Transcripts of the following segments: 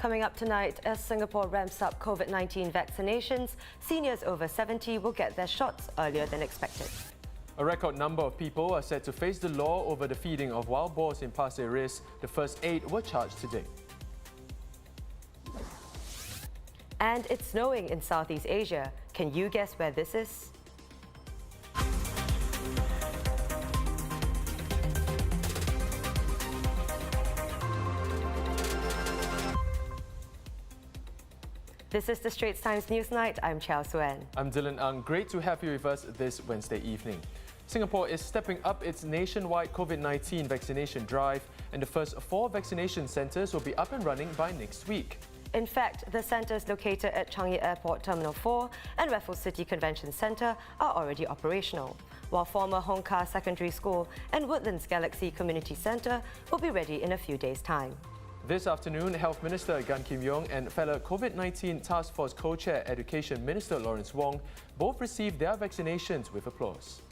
Coming up tonight, as Singapore ramps up COVID-19 vaccinations, seniors over 70 will get their shots earlier than expected. A record number of people are set to face the law over the feeding of wild boars in Pasir Ris. The first 8 were charged today. And it's snowing in Southeast Asia. Can you guess where this is? This is the Straits Times Newsnight. I'm Chow Suen. I'm Dylan Ang. Great to have you with us this Wednesday evening. Singapore is stepping up its nationwide COVID-19 vaccination drive, and the first 4 vaccination centres will be up and running by next week. In fact, the centres located at Changi Airport Terminal 4 and Raffles City Convention Centre are already operational, while former Hong Kar Secondary School and Woodlands Galaxy Community Centre will be ready in a few days' time. This afternoon, Health Minister Gan Kim Yong and fellow COVID-19 Task Force Co-Chair Education Minister Lawrence Wong both received their vaccinations with applause.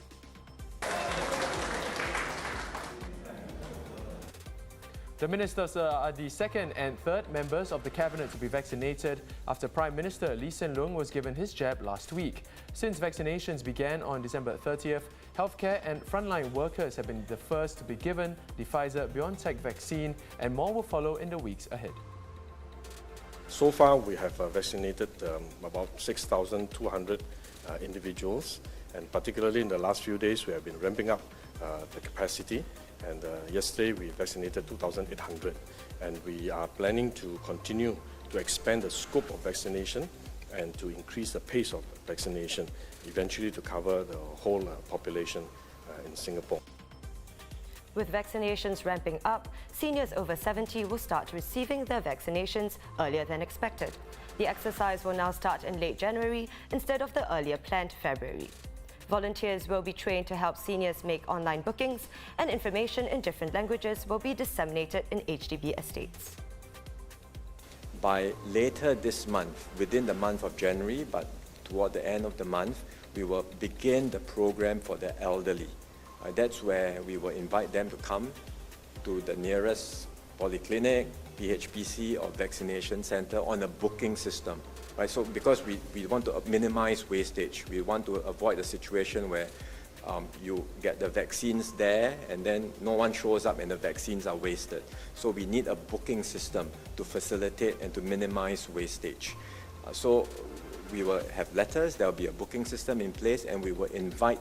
The ministers are the second and third members of the cabinet to be vaccinated after Prime Minister Lee Hsien Loong was given his jab last week. Since vaccinations began on December 30th, healthcare and frontline workers have been the first to be given the Pfizer-BioNTech vaccine, and more will follow in the weeks ahead. So far, we have vaccinated about 6,200 individuals, and particularly in the last few days, we have been ramping up the capacity. And yesterday, we vaccinated 2,800, and we are planning to continue to expand the scope of vaccination and to increase the pace of vaccination, eventually to cover the whole population in Singapore. With vaccinations ramping up, seniors over 70 will start receiving their vaccinations earlier than expected. The exercise will now start in late January instead of the earlier planned February. Volunteers will be trained to help seniors make online bookings, and information in different languages will be disseminated in HDB estates. By later this month, within the month of January, but toward the end of the month, we will begin the program for the elderly. That's where we will invite them to come to the nearest polyclinic, PHPC or vaccination center on a booking system. Right? So because we want to minimize wastage, we want to avoid a situation where you get the vaccines there and then no one shows up and the vaccines are wasted. So we need a booking system to facilitate and to minimize wastage. So we will have letters, there will be a booking system in place, and we will invite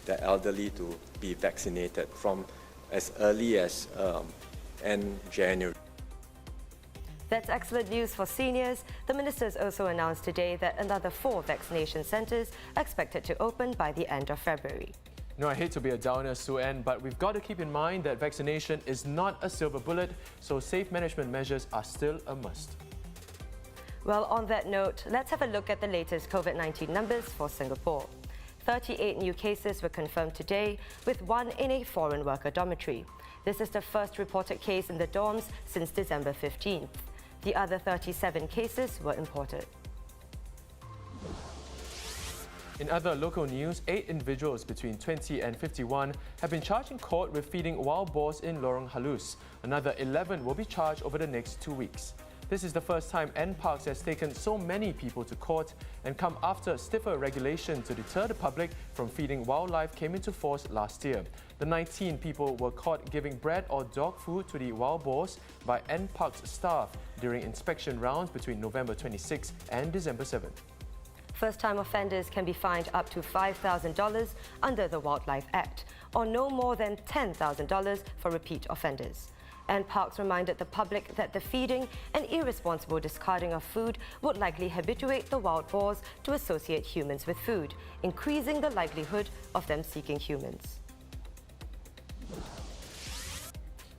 the elderly to be vaccinated from as early as end January. That's excellent news for seniors. The ministers also announced today that another 4 vaccination centres are expected to open by the end of February. No, I hate to be a downer, Suen, but we've got to keep in mind that vaccination is not a silver bullet, so safe management measures are still a must. Well, on that note, let's have a look at the latest COVID-19 numbers for Singapore. 38 new cases were confirmed today, with 1 in a foreign worker dormitory. This is the first reported case in the dorms since December 15th. The other 37 cases were imported. In other local news, 8 individuals between 20 and 51 have been charged in court with feeding wild boars in Lorong Halus. Another 11 will be charged over the next 2 weeks. This is the first time NParks has taken so many people to court, and come after stiffer regulation to deter the public from feeding wildlife came into force last year. The 19 people were caught giving bread or dog food to the wild boars by NParks staff during inspection rounds between November 26 and December 7. First-time offenders can be fined up to $5,000 under the Wildlife Act, or no more than $10,000 for repeat offenders. And Parks reminded the public that the feeding and irresponsible discarding of food would likely habituate the wild boars to associate humans with food, increasing the likelihood of them seeking humans.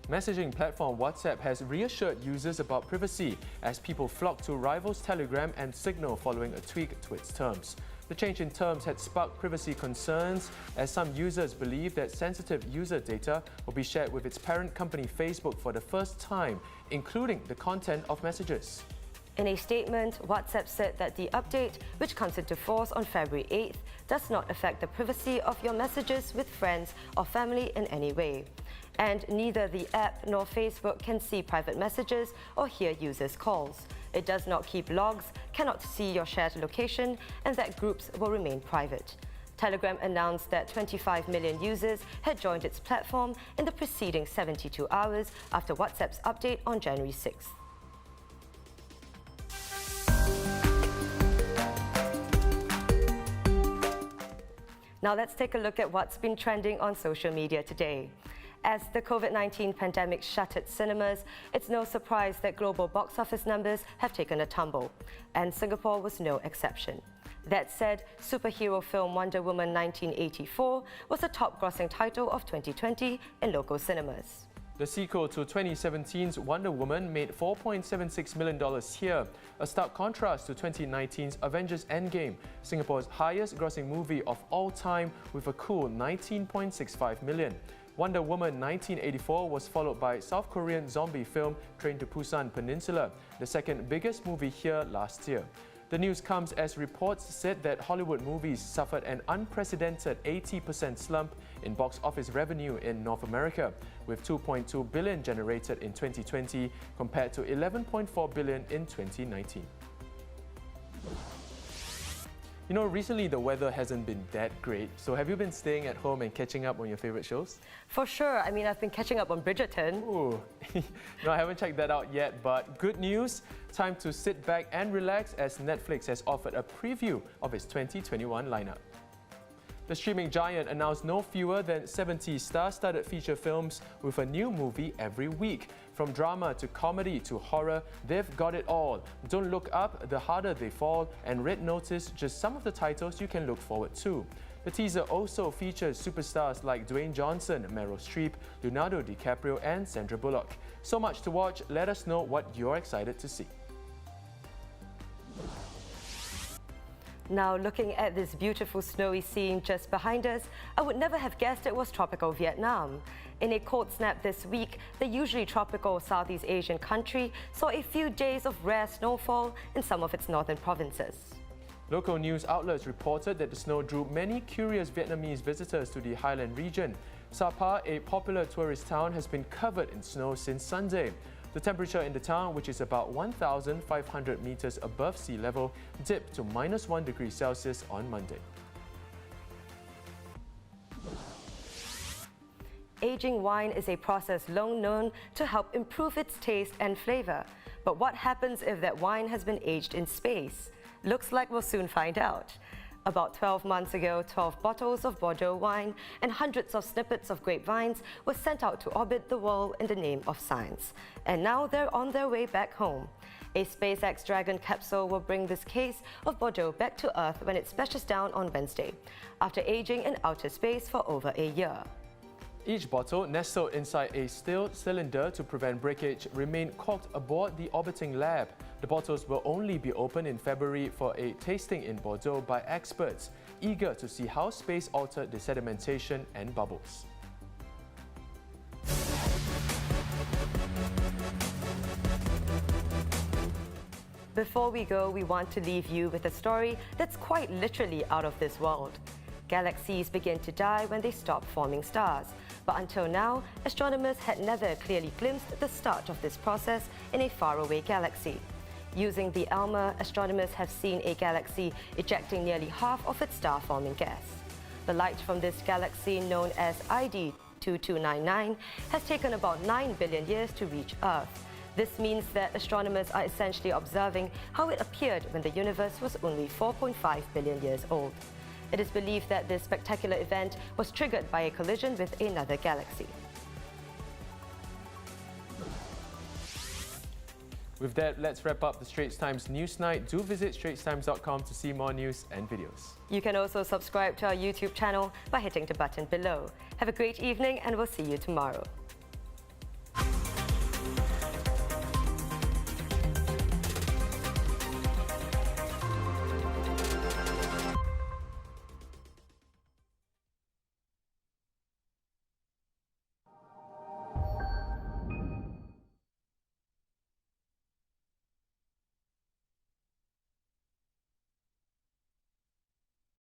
Messaging platform WhatsApp has reassured users about privacy as people flock to rivals Telegram and Signal following a tweak to its terms. The change in terms had sparked privacy concerns as some users believe that sensitive user data will be shared with its parent company Facebook for the first time, including the content of messages. In a statement, WhatsApp said that the update, which comes into force on February 8th, does not affect the privacy of your messages with friends or family in any way. And neither the app nor Facebook can see private messages or hear users' calls. It does not keep logs, cannot see your shared location, and that groups will remain private. Telegram announced that 25 million users had joined its platform in the preceding 72 hours after WhatsApp's update on January 6th. Now let's take a look at what's been trending on social media today. As the COVID-19 pandemic shuttered cinemas, it's no surprise that global box office numbers have taken a tumble, and Singapore was no exception. That said, superhero film Wonder Woman 1984 was the top-grossing title of 2020 in local cinemas. The sequel to 2017's Wonder Woman made $4.76 million here, a stark contrast to 2019's Avengers Endgame, Singapore's highest-grossing movie of all time with a cool $19.65 million. Wonder Woman 1984 was followed by South Korean zombie film Train to Busan Peninsula, the second biggest movie here last year. The news comes as reports said that Hollywood movies suffered an unprecedented 80% slump in box office revenue in North America, with $2.2 billion generated in 2020 compared to $11.4 billion in 2019. You know, recently the weather hasn't been that great, so have you been staying at home and catching up on your favorite shows? For sure. I mean, I've been catching up on Bridgerton. Ooh, no, I haven't checked that out yet, but good news. Time to sit back and relax as Netflix has offered a preview of its 2021 lineup. The streaming giant announced no fewer than 70 star-studded feature films with a new movie every week. From drama to comedy to horror, they've got it all. Don't Look Up, The Harder They Fall, and Red Notice, just some of the titles you can look forward to. The teaser also features superstars like Dwayne Johnson, Meryl Streep, Leonardo DiCaprio, and Sandra Bullock. So much to watch, let us know what you're excited to see. Now, looking at this beautiful snowy scene just behind us, I would never have guessed it was tropical Vietnam. In a cold snap this week, the usually tropical Southeast Asian country saw a few days of rare snowfall in some of its northern provinces. Local news outlets reported that the snow drew many curious Vietnamese visitors to the highland region. Sapa, a popular tourist town, has been covered in snow since Sunday. The temperature in the town, which is about 1,500 meters above sea level, dipped to -1 degree Celsius on Monday. Aging wine is a process long known to help improve its taste and flavor. But what happens if that wine has been aged in space? Looks like we'll soon find out. About 12 months ago, 12 bottles of Bordeaux wine and hundreds of snippets of grapevines were sent out to orbit the world in the name of science. And now they're on their way back home. A SpaceX Dragon capsule will bring this case of Bordeaux back to Earth when it splashes down on Wednesday, after aging in outer space for over a year. Each bottle, nestled inside a steel cylinder to prevent breakage, remain corked aboard the orbiting lab. The bottles will only be opened in February for a tasting in Bordeaux by experts, eager to see how space altered the sedimentation and bubbles. Before we go, we want to leave you with a story that's quite literally out of this world. Galaxies begin to die when they stop forming stars. But until now, astronomers had never clearly glimpsed the start of this process in a faraway galaxy. Using the ALMA, astronomers have seen a galaxy ejecting nearly half of its star-forming gas. The light from this galaxy, known as ID 2299, has taken about 9 billion years to reach Earth. This means that astronomers are essentially observing how it appeared when the universe was only 4.5 billion years old. It is believed that this spectacular event was triggered by a collision with another galaxy. With that, let's wrap up the Straits Times Newsnight. Do visit straitstimes.com to see more news and videos. You can also subscribe to our YouTube channel by hitting the button below. Have a great evening, and we'll see you tomorrow.